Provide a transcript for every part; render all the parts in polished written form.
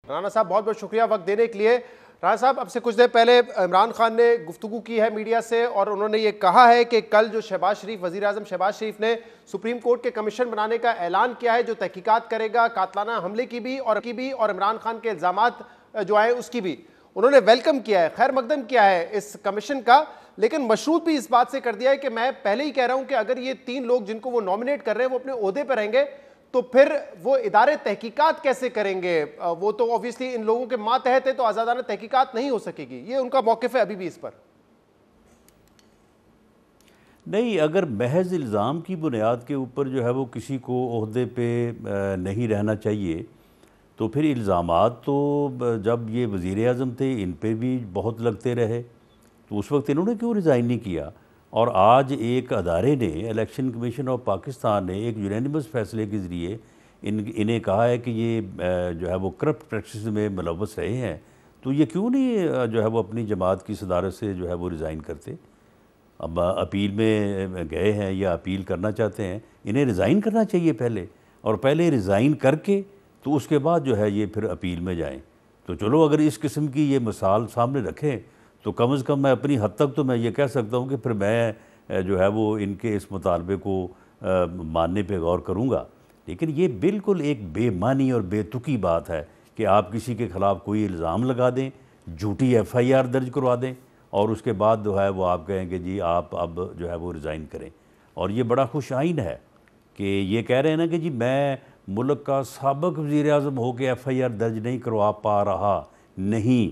राना साहब बहुत बहुत शुक्रिया वक्त देने के लिए। राना साहब, अब से कुछ देर पहले इमरान खान ने गुफ्तगू की है मीडिया से और उन्होंने ये कहा है कि कल जो शहबाज शरीफ, वज़ीर आज़म शहबाज शरीफ ने सुप्रीम कोर्ट के कमीशन बनाने का ऐलान किया है जो तहकीकात करेगा कातलाना हमले की भी और इमरान खान के इल्ज़ामात जो आए उसकी भी, उन्होंने वेलकम किया है, खैर मकदम किया है इस कमीशन का, लेकिन मशरूत भी इस बात से कर दिया है कि मैं पहले ही कह रहा हूं कि अगर ये 3 लोग जिनको वो नॉमिनेट कर रहे हैं वो अपने ओहदे पर रहेंगे तो फिर वो इदारे तहकीकात कैसे करेंगे? वो तो ऑब्वियसली इन लोगों के मातहत है तो आज़ादाना तहकीकात नहीं हो सकेगी। ये उनका मौक़िफ़ है अभी भी इस पर। नहीं, अगर महज इल्ज़ाम की बुनियाद के ऊपर जो है वो किसी को ओहदे पे नहीं रहना चाहिए तो फिर इल्ज़ामात तो जब ये वज़ीर आज़म थे इन पे भी बहुत लगते रहे, तो उस वक्त इन्होंने क्यों रिज़ाइन नहीं किया? और आज एक अदारे ने, इलेक्शन कमीशन ऑफ पाकिस्तान ने एक यूनानिमस फैसले के ज़रिए इन्हें कहा है कि ये जो है वो करप्ट प्रैक्टिस में मुलव्वस रहे हैं, तो ये क्यों नहीं जो है वो अपनी जमात की सदारत से जो है वो रिज़ाइन करते? अब अपील में गए हैं या अपील करना चाहते हैं, इन्हें रिज़ाइन करना चाहिए पहले, और पहले रिज़ाइन करके तो उसके बाद जो है ये फिर अपील में जाएं। तो चलो, अगर इस किस्म की ये मिसाल सामने रखें तो कम से कम मैं अपनी हद तक तो मैं ये कह सकता हूँ कि फिर मैं जो है वो इनके इस मुतालबे को मानने पे गौर करूँगा। लेकिन ये बिल्कुल एक बेमानी और बेतुकी बात है कि आप किसी के ख़िलाफ़ कोई इल्ज़ाम लगा दें, झूठी FIR दर्ज करवा दें और उसके बाद जो है वो आप कहें कि जी आप अब जो है वो रिज़ाइन करें। और ये बड़ा खुश आइन है कि ये कह रहे हैं ना कि जी मैं मुल्क का साबिक़ वज़ीर आज़म हो के FIR दर्ज नहीं करवा पा रहा। नहीं,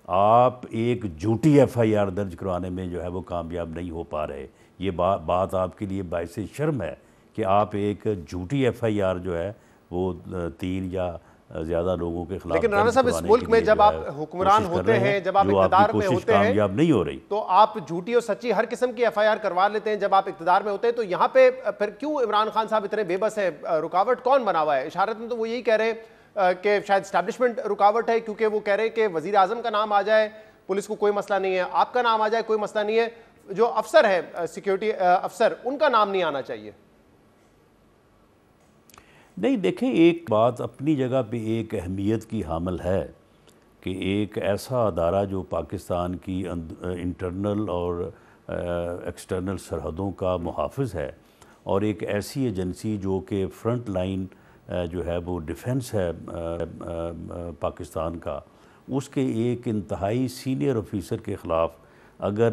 आप एक झूठी FIR दर्ज करवाने में जो है वो कामयाब नहीं हो पा रहे। ये बात आपके लिए बाइसे शर्म है कि आप एक झूठी FIR जो है वो 3 या ज़्यादा लोगों के खिलाफ। लेकिन राना साहब, इस मुल्क में जब आप हुक्मरान होते हैं, जब आप इक़्तिदार में होते हैं, कामयाब नहीं हो रही, तो आप झूठी और सच्ची हर किस्म की FIR करवा लेते हैं जब आप इक़्तिदार में होते हैं। तो यहाँ पे फिर क्यों इमरान खान साहब इतने बेबस है? रुकावट कौन बना हुआ है? इशारत में तो वो यही कह रहे हैं कि शायद एस्टैब्लिशमेंट रुकावट है, क्योंकि वो कह रहे हैं कि वज़ीर आज़म का नाम आ जाए पुलिस को कोई मसला नहीं है, आपका नाम आ जाए कोई मसला नहीं है, जो अफसर है सिक्योरिटी अफसर उनका नाम नहीं आना चाहिए। नहीं, देखें, एक बात अपनी जगह पे एक अहमियत की हामिल है कि एक ऐसा अदारा जो पाकिस्तान की इंटरनल और एक्सटर्नल सरहदों का मुहाफ़िज़ है और एक ऐसी एजेंसी जो कि फ्रंट लाइन जो है वो डिफेंस है पाकिस्तान का, उसके एक इंतहाई सीनियर ऑफिसर के ख़िलाफ़ अगर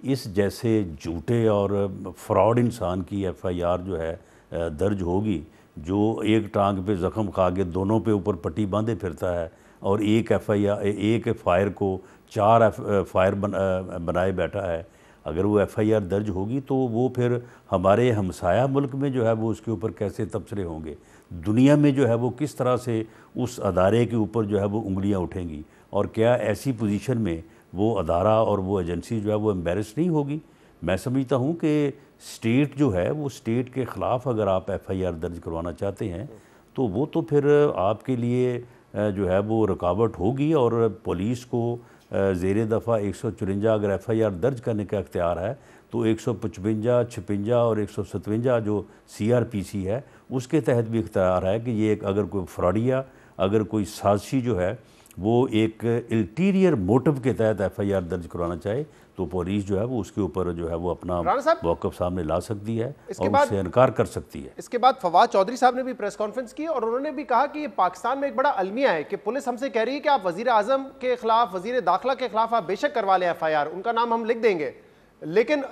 इस जैसे झूठे और फ्रॉड इंसान की FIR जो है दर्ज होगी, जो एक टांग पे ज़ख़म खा के दोनों पे ऊपर पट्टी बांधे फिरता है और एक फायर को 4 फायर बनाए बैठा है, अगर वो FIR दर्ज होगी तो वो फिर हमारे हमसाया मुल्क में जो है वो उसके ऊपर कैसे तबसरे होंगे, दुनिया में जो है वो किस तरह से उस अदारे के ऊपर जो है वो उंगलियां उठेंगी, और क्या ऐसी पोजीशन में वो अदारा और वो एजेंसी जो है वो एम्बेरस नहीं होगी? मैं समझता हूँ कि स्टेट जो है वो स्टेट के ख़िलाफ़ अगर आप FIR दर्ज करवाना चाहते हैं तो वो तो फिर आपके लिए जो है वो रुकावट होगी, और पुलिस को ज़ेर दफ़ा 154 अगर FIR दर्ज करने का इख्तियार है तो 155, 56 और 157 जो CRPC है उसके तहत भी इख्तियार है कि ये अगर कोई फ्रॉडिया, अगर कोई साजिशी जो है वो एक अल्टीरियर मोटिव के तहत FIR दर्ज करवाना चाहे तो पुलिस जो है वो उसके ऊपर जो है वो अपना मौक़िफ़ सामने ला सकती है और उससे इनकार कर सकती है। इसके बाद फवाद चौधरी साहब ने भी प्रेस कॉन्फ्रेंस की और उन्होंने भी कहा कि पाकिस्तान में एक बड़ा अलमिया है कि पुलिस हमसे कह रही है कि आप वज़ीर आज़म के ख़िलाफ़, वज़ीर दाखिला के ख़िलाफ़ आप बेशक करवा लें FIR, उनका नाम हम लिख देंगे, लेकिन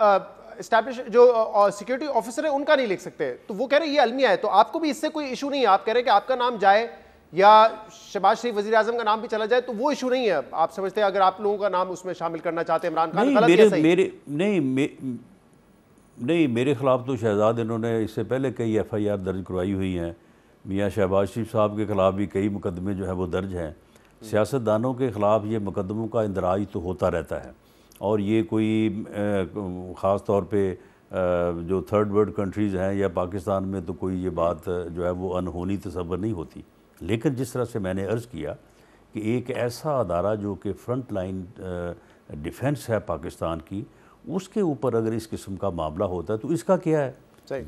एस्टैब्लिश जो सिक्योरिटी ऑफिसर है उनका नहीं लिख सकते। तो वो कह रहे हैं ये अलमिया है, तो आपको भी इससे कोई इशू नहीं है? आप कह रहे हैं कि आपका नाम जाए या शहबाज शरीफ वज़ीर आज़म का नाम भी चला जाए तो वो इशू नहीं है, आप समझते हैं? अगर आप लोगों का नाम उसमें शामिल करना चाहते हैं इमरान खान, गलत या सही? नहीं, मेरे ख़िलाफ़ तो शहजाद इन्होंने इससे पहले कई FIR दर्ज करवाई हुई हैं। मियाँ शहबाज शरीफ साहब के ख़िलाफ़ भी कई मुकदमे जो है वो दर्ज हैं। सियासतदानों के ख़िलाफ़ ये मुकदमों का इंदराज तो होता रहता है, और ये कोई ख़ास तौर पे जो थर्ड वर्ल्ड कंट्रीज़ हैं या पाकिस्तान में तो कोई ये बात जो है वो अनहोनी तसव्वुर नहीं होती। लेकिन जिस तरह से मैंने अर्ज़ किया कि एक ऐसा अदारा जो कि फ्रंट लाइन डिफेंस है पाकिस्तान की, उसके ऊपर अगर इस किस्म का मामला होता है तो इसका क्या है?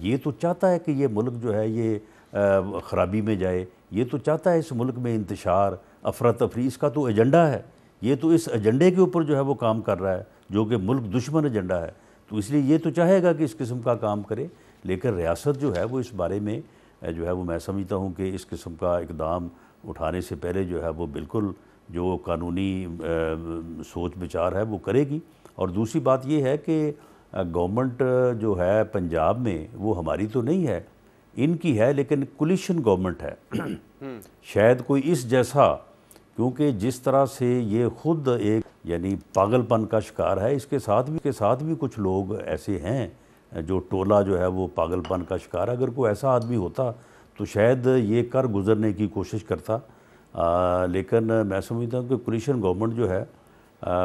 ये तो चाहता है कि ये मुल्क जो है ये ख़राबी में जाए, ये तो चाहता है इस मुल्क में इंतशार, अफरा तफरी, इसका तो एजेंडा है। ये तो इस एजेंडे के ऊपर जो है वो काम कर रहा है, जो कि मुल्क दुश्मन एजेंडा है। तो इसलिए ये तो चाहेगा कि इस किस्म का काम करे, लेकिन रियासत जो है वो इस बारे में जो है वो मैं समझता हूँ कि इस किस्म का इकदाम उठाने से पहले जो है वो बिल्कुल जो कानूनी सोच विचार है वो करेगी। और दूसरी बात ये है कि गवर्नमेंट जो है पंजाब में वो हमारी तो नहीं है, इनकी है, लेकिन कोलिशन गवर्नमेंट है। शायद कोई इस जैसा, क्योंकि जिस तरह से ये खुद एक यानी पागलपन का शिकार है, इसके साथ भी कुछ लोग ऐसे हैं जो टोला जो है वो पागलपन का शिकार। अगर कोई ऐसा आदमी होता तो शायद ये कर गुजरने की कोशिश करता, लेकिन मैं समझता हूँ कि कोलिशन गवर्नमेंट जो है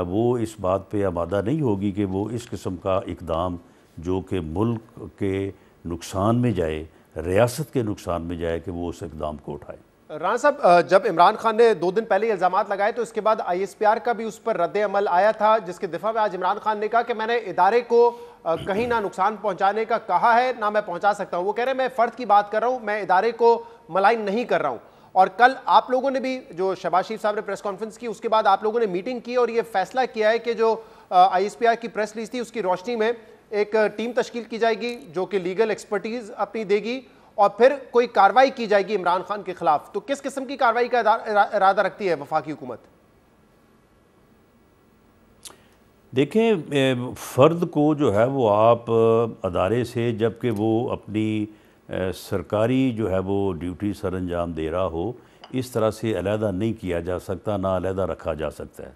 वो इस बात पे आमादा नहीं होगी कि वो इस किस्म का इकदाम जो कि मुल्क के नुकसान में जाए, रियासत के नुकसान में जाए, कि वो उस इकदाम को उठाए। राणा साहब, जब इमरान खान ने 2 दिन पहले इल्ज़ामात लगाए तो इसके बाद ISPR का भी उस पर रद्द अमल आया था, जिसके दिफा में आज इमरान खान ने कहा कि मैंने इदारे को कहीं ना नुकसान पहुंचाने का कहा है ना मैं पहुंचा सकता हूं। वो कह रहे हैं मैं फ़र्द की बात कर रहा हूं, मैं इदारे को मलाइन नहीं कर रहा हूं। और कल आप लोगों ने भी, जो शहबाज शरीफ साहब ने प्रेस कॉन्फ्रेंस की, उसके बाद आप लोगों ने मीटिंग की और ये फैसला किया है कि जो ISPR की प्रेस रिलीज थी उसकी रोशनी में एक टीम तश्कील की जाएगी जो कि लीगल एक्सपर्टीज अपनी देगी और फिर कोई कार्रवाई की जाएगी इमरान खान के खिलाफ। तो किस किस्म की कार्रवाई का इरादा रखती है वफाकी हुकूमत? देखें, फ़र्द को जो है वो आप अदारे से, जबकि वो अपनी सरकारी जो है वो ड्यूटी सर अंजाम दे रहा हो, इस तरह से अलहदा नहीं किया जा सकता, ना अलहदा रखा जा सकता है।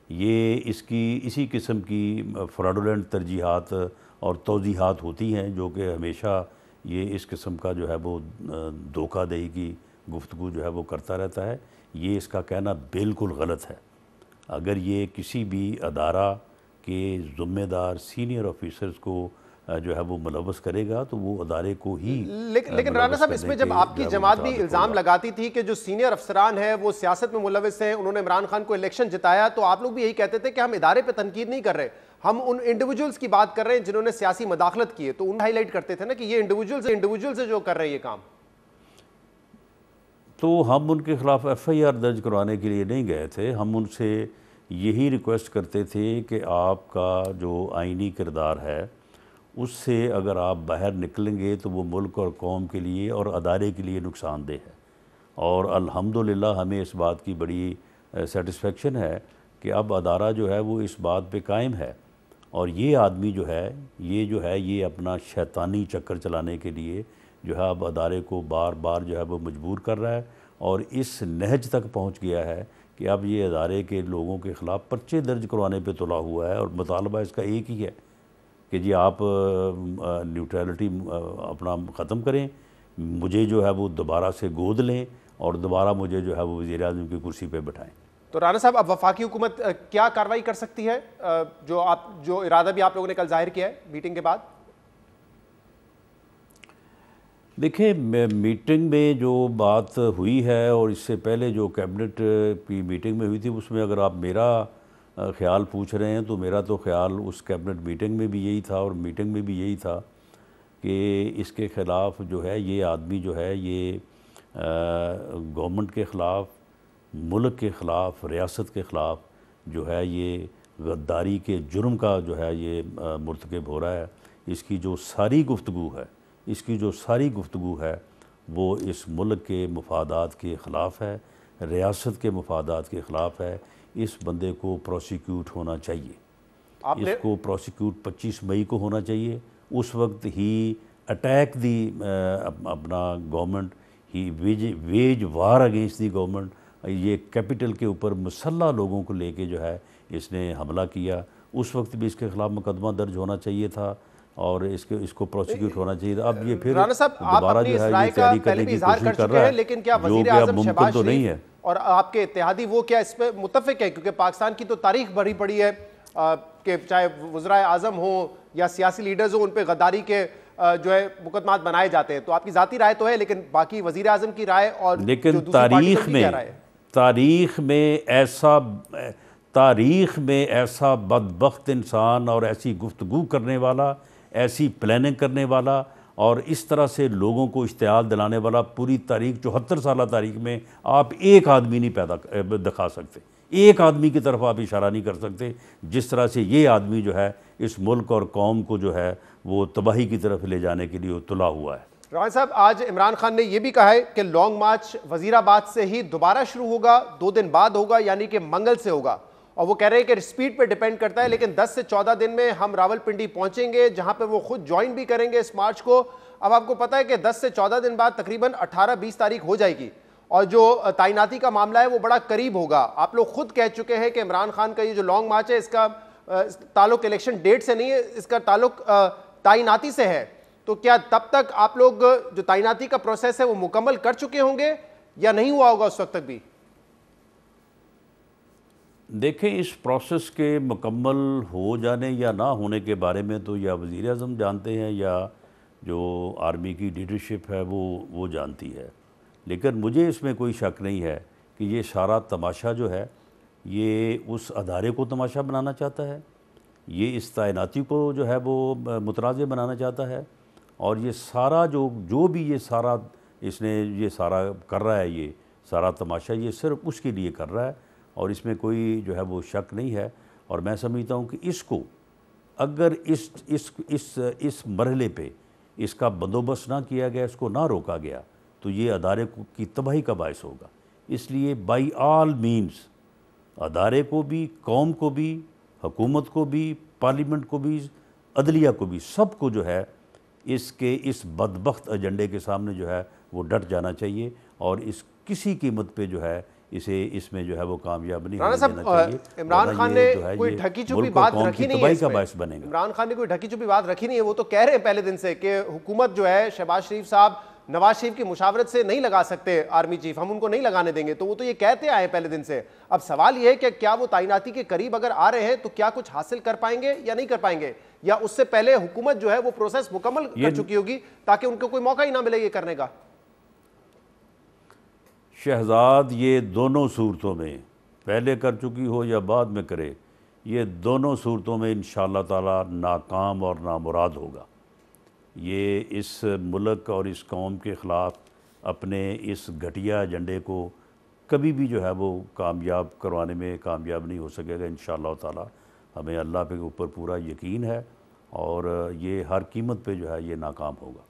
ये इसी किस्म की फ्रॉडुलेंट तरजीहात और तौज़ीहात होती हैं जो कि हमेशा ये इस किस्म का जो है वो धोखादही की गुफ्तगू जो है वो करता रहता है। ये इसका कहना बिल्कुल गलत है। अगर ये किसी भी अदारा के ज़िम्मेदार सीनियर ऑफिसर्स को जो है वो मुलव्वस करेगा तो वो अदारे को ही लेकिन राणा साहब, इसमें जब आपकी जमात भी इल्ज़ाम लगाती थी कि जो सीनियर अफसरान हैं वो सियासत में मुलव्वस हैं, उन्होंने इमरान खान को इलेक्शन जिताया, तो आप लोग भी यही कहते थे कि हम इदारे पे तनकीद नहीं कर रहे, हम उन इंडिविजुअल्स की बात कर रहे हैं जिन्होंने सियासी मदाखलत की है। तो उन हाईलाइट करते थे ना कि ये इंडिविजुअल्स जो कर रहे हैं ये काम। तो हम उनके ख़िलाफ़ FIR दर्ज करवाने के लिए नहीं गए थे, हम उनसे यही रिक्वेस्ट करते थे कि आपका जो आइनी किरदार है उससे अगर आप बाहर निकलेंगे तो वो मुल्क और कौम के लिए और अदारे के लिए नुकसानदेह है। और अल्हम्दुलिल्लाह हमें इस बात की बड़ी सेटिस्फेक्शन है कि अब अदारा जो है वो इस बात पे कायम है। और ये आदमी जो है ये अपना शैतानी चक्कर चलाने के लिए जो है अब अदारे को बार बार जो है वो मजबूर कर रहा है और इस नहज तक पहुँच गया है कि अब ये अदारे के लोगों के ख़िलाफ़ पर्चे दर्ज करवाने पे तुला हुआ है। और मुतालबा इसका एक ही है कि जी आप न्यूट्रलिटी अपना ख़त्म करें, मुझे जो है वो दोबारा से गोद लें और दोबारा मुझे जो है वो वज़ीर-ए-आज़म की कुर्सी पे बिठाएं। तो राणा साहब, अब वफाकी हुकूमत क्या कार्रवाई कर सकती है, जो इरादा भी आप लोगों ने कल जाहिर किया है मीटिंग के बाद? देखिए, मीटिंग में जो बात हुई है और इससे पहले जो कैबिनेट की मीटिंग में हुई थी उसमें अगर आप मेरा ख़्याल पूछ रहे हैं तो मेरा तो ख़्याल उस कैबिनेट मीटिंग में भी यही था और मीटिंग में भी यही था कि इसके ख़िलाफ़ जो है ये आदमी जो है ये गवर्नमेंट के ख़िलाफ़, मुल्क के ख़िलाफ़, रियासत के ख़िलाफ़ जो है ये गद्दारी के जुर्म का जो है ये मुर्तकब हो रहा है। इसकी जो सारी गुफ्तगू है वो इस मुल्क के मफादात के ख़िलाफ़ है, रियासत के मफादात के ख़िलाफ़ है। इस बंदे को प्रोसिक्यूट होना चाहिए, इसको प्रोसिक्यूट 25 मई को होना चाहिए। उस वक्त ही अटैक दी अपना government, he wage war against the government. ये कैपिटल के ऊपर मुसल्ला लोगों को लेके जो है इसने हमला किया, उस वक्त भी इसके ख़िलाफ़ मुकदमा दर्ज होना चाहिए था और इसको प्रोसिक्यूट होना चाहिए था। अब ये फिर दोबारा जो है ये तैयारी करने की कोशिश कर रहा है, लेकिन क्या जो कि अब मुमकिन तो नहीं है। और आपके इत्तेहादी वो क्या इस पर मुत्तफिक है? क्योंकि पाकिस्तान की तो तारीख भरी पड़ी है कि चाहे वज़ीर आज़म हो या सियासी लीडर्स हो, उन पर गद्दारी के जो है मुकदमात बनाए जाते हैं। तो आपकी ज़ाती राय तो है, लेकिन बाकी वज़ीर आज़म की राय और लेकिन तारीख में ऐसा बदबख्त इंसान और ऐसी गुफ्तगू करने वाला, ऐसी प्लानिंग करने वाला और इस तरह से लोगों को इश्तियाल दिलाने वाला पूरी तारीख 74 साल तारीख में आप एक आदमी नहीं पैदा दिखा सकते, एक आदमी की तरफ आप इशारा नहीं कर सकते जिस तरह से ये आदमी जो है इस मुल्क और कौम को जो है वो तबाही की तरफ ले जाने के लिए तुला हुआ है। राय साहब, आज इमरान खान ने यह भी कहा है कि लॉन्ग मार्च वजीराबाद से ही दोबारा शुरू होगा, 2 दिन बाद होगा, यानी कि मंगल से होगा। और वो कह रहे हैं कि स्पीड पे डिपेंड करता है, लेकिन 10 से 14 दिन में हम रावलपिंडी पहुंचेंगे, जहां पे वो खुद ज्वाइन भी करेंगे इस मार्च को। अब आपको पता है कि 10 से 14 दिन बाद तकरीबन 18-20 तारीख हो जाएगी और जो तैनाती का मामला है वो बड़ा करीब होगा। आप लोग खुद कह चुके हैं कि इमरान खान का ये जो लॉन्ग मार्च है इसका ताल्लुक इलेक्शन डेट से नहीं है, इसका ताल्लुक तैनाती से है। तो क्या तब तक आप लोग जो तैनाती का प्रोसेस है वो मुकम्मल कर चुके होंगे या नहीं हुआ होगा उस वक्त तक भी? देखें, इस प्रोसेस के मुकम्मल हो जाने या ना होने के बारे में तो या वज़ीर आज़म जानते हैं या जो आर्मी की लीडरशिप है वो जानती है। लेकिन मुझे इसमें कोई शक नहीं है कि ये सारा तमाशा जो है ये उस अदारे को तमाशा बनाना चाहता है, ये इस तैनाती को जो है वो मुतनाज़ बनाना चाहता है। और ये सारा जो भी ये सारा इसने ये सारा कर रहा है, ये सारा तमाशा ये सिर्फ उसके लिए कर रहा है और इसमें कोई जो है वो शक नहीं है। और मैं समझता हूँ कि इसको अगर इस मरहले पे इसका बंदोबस्त ना किया गया, इसको ना रोका गया, तो ये अदारे की तबाही का बायस होगा। इसलिए बाई आल मीन्स अदारे को भी, कौम को भी, हुकूमत को भी, पार्लियामेंट को भी, अदलिया को भी, सबको जो है इसके इस बदबख्त एजेंडे के सामने जो है वो डट जाना चाहिए और इस किसी कीमत पे जो है इसे इसमें जो है वो कामयाब नहीं होने देना चाहिए। इमरान खान ने कोई ढकी छुपी बात रखी नहीं है, का बायस बनेगा। इमरान खान ने कोई ढकी छुपी बात रखी नहीं है। वो तो कह रहे हैं पहले दिन से कि हुकूमत जो है शहबाज शरीफ साहब नवाज शरीफ की मुशावरत से नहीं लगा सकते आर्मी चीफ, हम उनको नहीं लगाने देंगे। तो वो तो ये कहते आए पहले दिन से। अब सवाल ये है कि क्या वो तैनाती के करीब अगर आ रहे हैं तो क्या कुछ हासिल कर पाएंगे या नहीं कर पाएंगे, या उससे पहले हुकूमत जो है वो प्रोसेस मुकम्मल कर चुकी होगी ताकि उनको कोई मौका ही ना मिले ये करने का? शहजाद ये दोनों सूरतों में, पहले कर चुकी हो या बाद में करे, ये दोनों सूरतों में इंशाअल्लाह ताला नाकाम और नामुराद होगा। ये इस मुल्क और इस कौम के ख़िलाफ़ अपने इस घटिया एजेंडे को कभी भी जो है वो कामयाब करवाने में कामयाब नहीं हो सकेगा इंशाअल्लाह ताला। हमें अल्लाह के ऊपर पूरा यकीन है और ये हर कीमत पे जो है ये नाकाम होगा।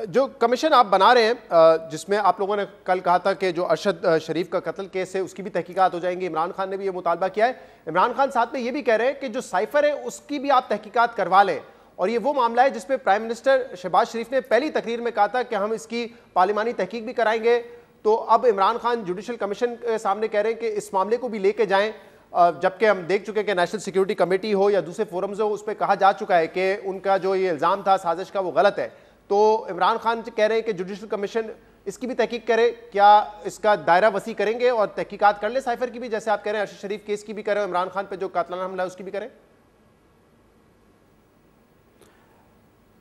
जो कमीशन आप बना रहे हैं, जिसमें आप लोगों ने कल कहा था कि जो अरशद शरीफ का कत्ल केस है उसकी भी तहकीकात हो जाएंगी, इमरान खान ने भी ये मुतालबा किया है। इमरान खान साथ में ये भी कह रहे हैं कि जो साइफर है उसकी भी आप तहकीकात करवा लें। और ये वो मामला है जिसपे प्राइम मिनिस्टर शहबाज शरीफ ने पहली तकरीर में कहा था कि हम इसकी पार्लिमानी तहकीक भी कराएंगे। तो अब इमरान खान जुडिशल कमीशन के सामने कह रहे हैं कि इस मामले को भी लेके जाएं, जबकि हम देख चुके हैं कि नेशनल सिक्योरिटी कमेटी हो या दूसरे फोरम्स हो उस पर कहा जा चुका है कि उनका जो ये इल्ज़ाम था साजिश का वो गलत है। तो इमरान खान कह रहे हैं कि जुडिशल कमीशन इसकी भी तहकीक करे, क्या इसका दायरा वसी करेंगे और तहकीकात कर ले साइफर की भी, जैसे आप कह रहे हैं अरशद शरीफ केस की भी करें, इमरान खान पे जो कातलाना हमला है उसकी भी करें?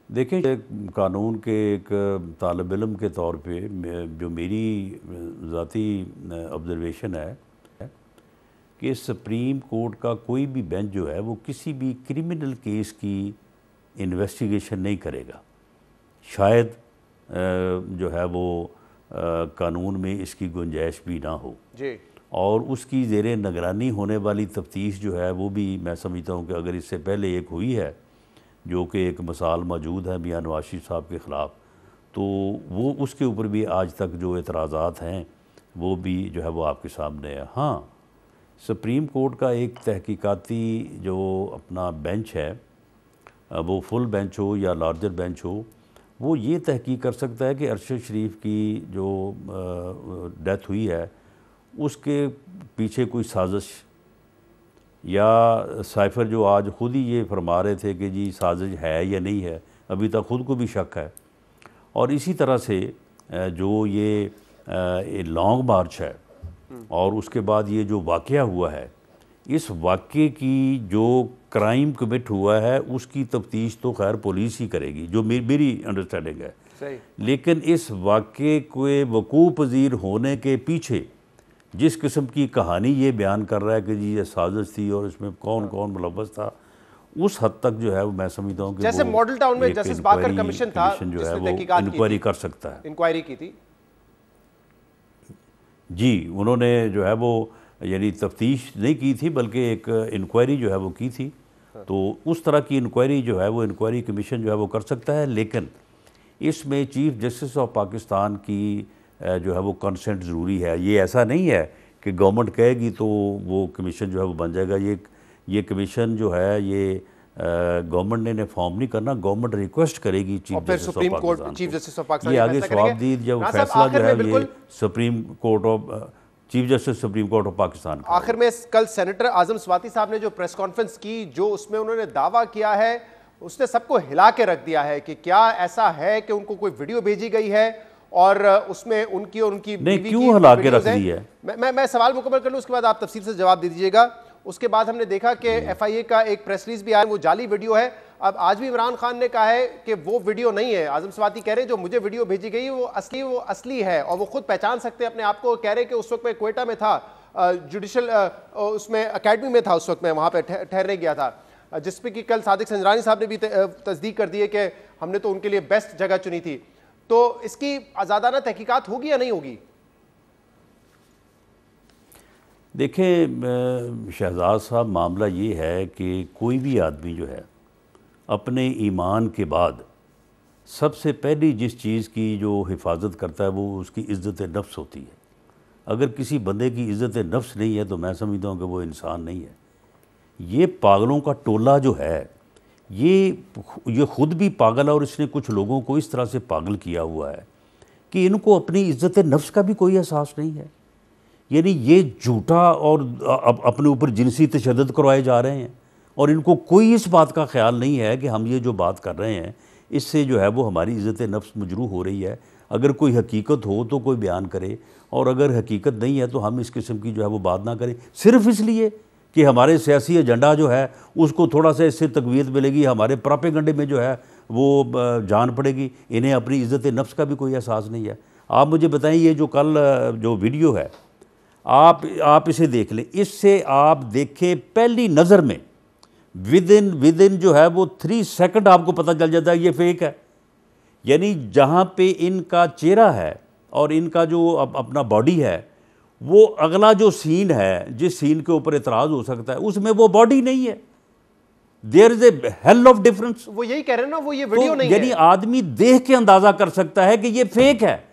देखें, कानून के एक तालिब इल्म के तौर पे जो मेरी ज़ाती ऑब्ज़र्वेशन है कि सुप्रीम कोर्ट का कोई भी बेंच जो है वो किसी भी क्रिमिनल केस की इन्वेस्टिगेशन नहीं करेगा। शायद जो है वो कानून में इसकी गुंजाइश भी ना हो जी, और उसकी ज़ेरे निगरानी होने वाली तफ्तीश जो है वो भी मैं समझता हूँ कि अगर इससे पहले एक हुई है जो कि एक मिसाल मौजूद है मियां नवाज शरीफ साहब के ख़िलाफ़, तो वो उसके ऊपर भी आज तक जो एतराज़ात हैं वो भी जो है वो आपके सामने है। हाँ, सुप्रीम कोर्ट का एक तहकीकाती जो अपना बेंच है, वो फुल बेंच हो या लार्जर बेंच हो, वो ये तहकीक कर सकता है कि अरशद शरीफ की जो डेथ हुई है उसके पीछे कोई साजिश, या साइफर जो आज ख़ुद ही ये फरमा रहे थे कि जी साजिश है या नहीं है, अभी तक ख़ुद को भी शक है। और इसी तरह से जो ये लॉन्ग मार्च है और उसके बाद ये जो वाक़या हुआ है, इस वाक़े की जो क्राइम कमिट हुआ है उसकी तफ्तीश तो खैर पुलिस ही करेगी, जो मेरी अंडरस्टैंडिंग है। सही। लेकिन इस वाक़े के वकूअ पज़ीर होने के पीछे जिस किस्म की कहानी ये बयान कर रहा है कि जी ये साजिश थी और इसमें कौन कौन मुलव्वस था, उस हद तक जो है वो मैं समझता हूँ कि जैसे मॉडल टाउन में एक जस्टिस बाकर इंक्वायरी कमीशन था कमीशन जो है जिसने वो तहकीकात की इंक्वायरी थी, कर सकता है। इंक्वायरी की थी जी, उन्होंने जो है वो यानी तफ्तीश नहीं की थी बल्कि एक इंक्वायरी जो है वो की थी। तो उस तरह की इंक्वायरी जो है वो इंक्वायरी कमीशन जो है वो कर सकता है, लेकिन इसमें चीफ जस्टिस ऑफ पाकिस्तान की जो है वो कंसेंट ज़रूरी है। ये ऐसा नहीं है कि गवर्नमेंट कहेगी तो वो कमीशन जो है वो बन जाएगा। ये कमीशन जो है ये गवर्नमेंट ने फॉर्म नहीं करना, गवर्नमेंट रिक्वेस्ट करेगी chief justice of supreme court Pakistan chief को। जस्टिस ऑफ पाकिस्तान ये ये आगे फैसला सवाबदीद करेंगे। जब राना साहब, फैसला जो आखिर है में ये बिल्कुल supreme court of chief justice supreme court of Pakistan का। आखिर में कल सेनेटर आजम स्वाति साहब ने जो प्रेस कॉन्फ्रेंस की, जो उसमें उन्होंने दावा किया है, उसने सबको हिला के रख दिया है कि क्या ऐसा है कि उनको कोई वीडियो भेजी गई है और उसमें उनकी और उनकी नहीं, बीवी क्यों की हिला के वीडियोज रख हैं। दी है? मैं सवाल मुकम्मल कर लूं, उसके बाद आप तफसील से जवाब दे दीजिएगा। उसके बाद हमने देखा कि एफआईए का एक प्रेस रिलीज भी आया, वो जाली वीडियो है। अब आज भी इमरान खान ने कहा है कि वो वीडियो नहीं है। आजम स्वाति कह रहे हैं जो मुझे वीडियो भेजी गई वो असली है और वो खुद पहचान सकते हैं अपने आप को। कह रहे कि उस वक्त मैं क्वेटा में था, जुडिशल उसमें अकेडमी में था, उस वक्त मैं वहाँ पे ठहरने गया था, जिस पे कि कल सादिक संजरानी साहब ने भी तस्दीक कर दी है कि हमने तो उनके लिए बेस्ट जगह चुनी थी। तो इसकी आज़ादाना तहकीकात होगी या नहीं होगी? देखें शहजाद साहब, मामला ये है कि कोई भी आदमी जो है अपने ईमान के बाद सबसे पहली जिस चीज़ की जो हिफाजत करता है वो उसकी इज़्ज़त नफ्स होती है। अगर किसी बंदे की इज़्ज़त नफ्स नहीं है तो मैं समझता हूँ कि वो इंसान नहीं है। ये पागलों का टोला जो है ये खुद भी पागल है और इसने कुछ लोगों को इस तरह से पागल किया हुआ है कि इनको अपनी इज़्ज़त नफ्स का भी कोई एहसास नहीं है। यानी ये झूठा और अपने ऊपर जिनसी तशद्दुद करवाए जा रहे हैं और इनको कोई इस बात का ख्याल नहीं है कि हम ये जो बात कर रहे हैं इससे जो है वो हमारी इज़्ज़त नफ्स मजरूह हो रही है। अगर कोई हकीकत हो तो कोई बयान करे, और अगर हकीकत नहीं है तो हम इस किस्म की जो है वो बात ना करें, सिर्फ इसलिए कि हमारे सियासी एजेंडा जो है उसको थोड़ा सा इससे तकवीत मिलेगी, हमारे प्रोपेगेंडे में जो है वो जान पड़ेगी। इन्हें अपनी इज़्ज़त नफ्स का भी कोई एहसास नहीं है। आप मुझे बताएं, ये जो कल जो वीडियो है आप इसे देख लें, इससे आप देखें पहली नज़र में विद इन जो है वो 3 सेकंड आपको पता चल जाता है ये फेक है। यानी जहाँ पे इनका चेहरा है और इनका जो अपना बॉडी है, वो अगला जो सीन है जिस सीन के ऊपर एतराज़ हो सकता है उसमें वो बॉडी नहीं है। There is a hell of difference. वो यही कह रहे हैं ना, वो ये वीडियो तो नहीं यानी है। आदमी देख के अंदाज़ा कर सकता है कि ये फेक है,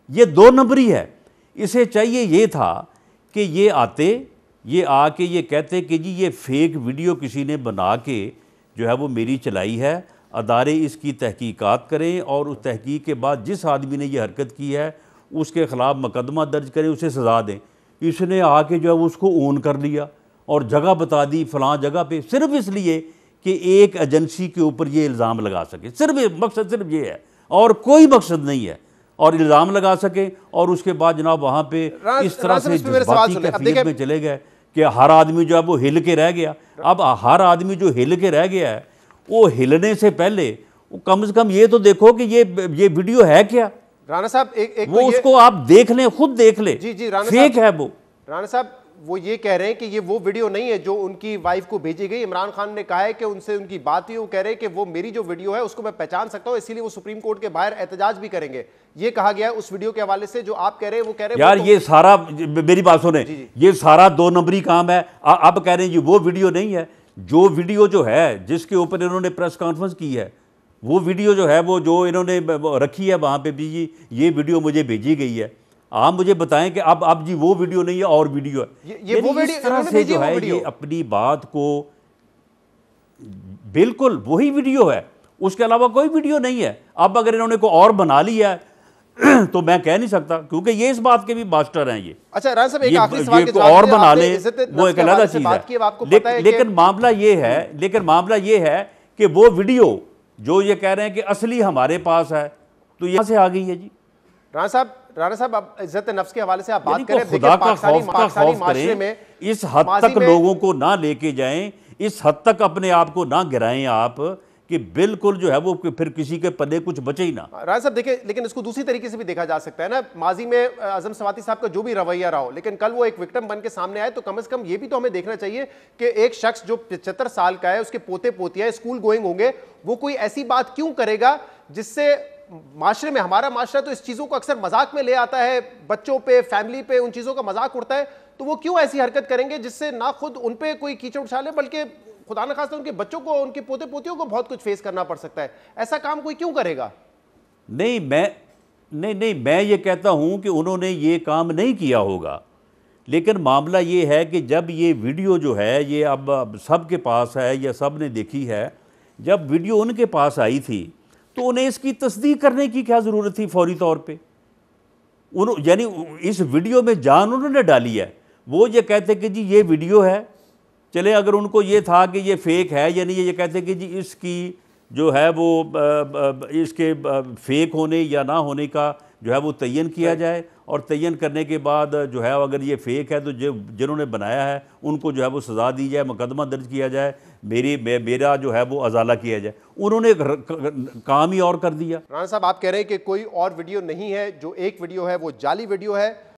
ये 2 नंबरी है। इसे चाहिए ये था कि ये आके ये कहते कि जी ये फेक वीडियो किसी ने बना के जो है वो मेरी चलाई है, अदारे इसकी तहकीकात करें और उस तहकीक के बाद जिस आदमी ने ये हरकत की है उसके ख़िलाफ़ मुकदमा दर्ज करें, उसे सज़ा दें। इसने आके जो है उसको ओन कर लिया और जगह बता दी फ़लाँ जगह पे, सिर्फ इसलिए कि एक एजेंसी के ऊपर ये इल्ज़ाम लगा सके। सिर्फ मकसद सिर्फ ये है और कोई मकसद नहीं है, और इल्ज़ाम लगा सके। और उसके बाद जनाब वहाँ पे इस तरह से जज्बाती कैफियत में चले गए कि हर आदमी जो है वो हिल के रह गया। अब हर आदमी जो हिल के रह गया है, वो हिलने से पहले कम से कम ये तो देखो कि ये वीडियो है क्या। राणा साहब एक वो उसको आप देख लें, खुद देख लें। जी राणा फेक है वो। राणा साहब वो ये कह रहे हैं कि ये वो वीडियो नहीं है जो उनकी वाइफ को भेजी गई। इमरान खान ने कहा है कि उनसे उनकी बात हुई, वो कह रहे हैं कि वो मेरी जो वीडियो है उसको मैं पहचान सकता हूं, इसीलिए वो सुप्रीम कोर्ट के बाहर एहतजाज भी करेंगे। ये कहा गया है उस वीडियो के हवाले से। जो आप कह रहे हैं वो कह रहे हैं यार ये सारा, मेरी बात सुने, ये सारा 2 नंबरी काम है। अब कह रहे हैं ये वो वीडियो नहीं है। जो वीडियो जो है जिसके ऊपर इन्होंने प्रेस कॉन्फ्रेंस की है, वो वीडियो जो है वो जो इन्होंने रखी है वहाँ पे भी, ये वीडियो मुझे भेजी गई है। आप मुझे बताएं कि अब जी वो वीडियो नहीं है और वीडियो है। ये वो वीडियो इस तरह से जो है ये अपनी बात को, बिल्कुल वही वीडियो है, उसके अलावा कोई वीडियो नहीं है। अब अगर इन्होंने को और बना लिया है तो मैं कह नहीं सकता, क्योंकि ये इस बात के भी मास्टर हैं ये। अच्छा राणा साहब, एक आखिरी सवाल के और बना ले वो एक अलग चीज है। लेकिन मामला ये है कि वो वीडियो जो ये कह रहे हैं कि असली हमारे पास है, तो यहाँ से आ गई है जी। राणा साहब अब इज्जत नफ्स के हवाले से आप बात करें, खुदा का खौफ करें, इस हद तक लोगों को ना लेके जाएं, इस हद तक अपने आप को ना गिराएं आप कि बिल्कुल जो है वो फिर किसी के पल्ले कुछ बचे ही ना। राय साहब देखिए, लेकिन इसको दूसरी तरीके से भी देखा जा सकता है ना। माजी में आजम सवाती साहब का जो भी रवैया रहा हो, लेकिन कल वो एक विक्टिम बन के सामने आए, तो कम से कम ये भी तो हमें देखना चाहिए कि एक शख्स जो 75 साल का है, उसके पोते पोतियां स्कूल गोइंग होंगे, वो कोई ऐसी बात क्यों करेगा जिससे माशरे में, हमारा माशरा तो इस चीजों को अक्सर मजाक में ले आता है, बच्चों पे, फैमिली पे उन चीजों का मजाक उड़ता है, तो वो क्यों ऐसी हरकत करेंगे जिससे ना खुद उन पे कोई कीचड़ उछाले, बल्कि खुदा न खास्ता उनके बच्चों को, उनके पोते पोतियों को बहुत कुछ फेस करना पड़ सकता है। ऐसा काम कोई क्यों करेगा? नहीं, मैं ये कहता हूं कि उन्होंने ये काम नहीं किया होगा, लेकिन मामला ये है कि जब ये वीडियो जो है ये अब सब के पास है या सब ने देखी है, जब वीडियो उनके पास आई थी तो उन्हें इसकी तस्दीक करने की क्या ज़रूरत थी फौरी तौर पे? यानी इस वीडियो में जान उन्होंने डाली है। वो ये कहते कि जी ये वीडियो है, चले अगर उनको ये था कि ये फेक है, यानी ये कहते कि जी इसकी जो है वो इसके फेक होने या ना होने का जो है वो तयन किया जाए, और तयन करने के बाद जो है अगर ये फेक है तो जो जिन्होंने बनाया है उनको जो है वो सज़ा दी जाए, मुकदमा दर्ज किया जाए, मेरा जो है वो अजाला किया जाए। उन्होंने काम ही और कर दिया। राणा साहब, आप कह रहे हैं कि कोई और वीडियो नहीं है, जो एक वीडियो है वो जाली वीडियो है।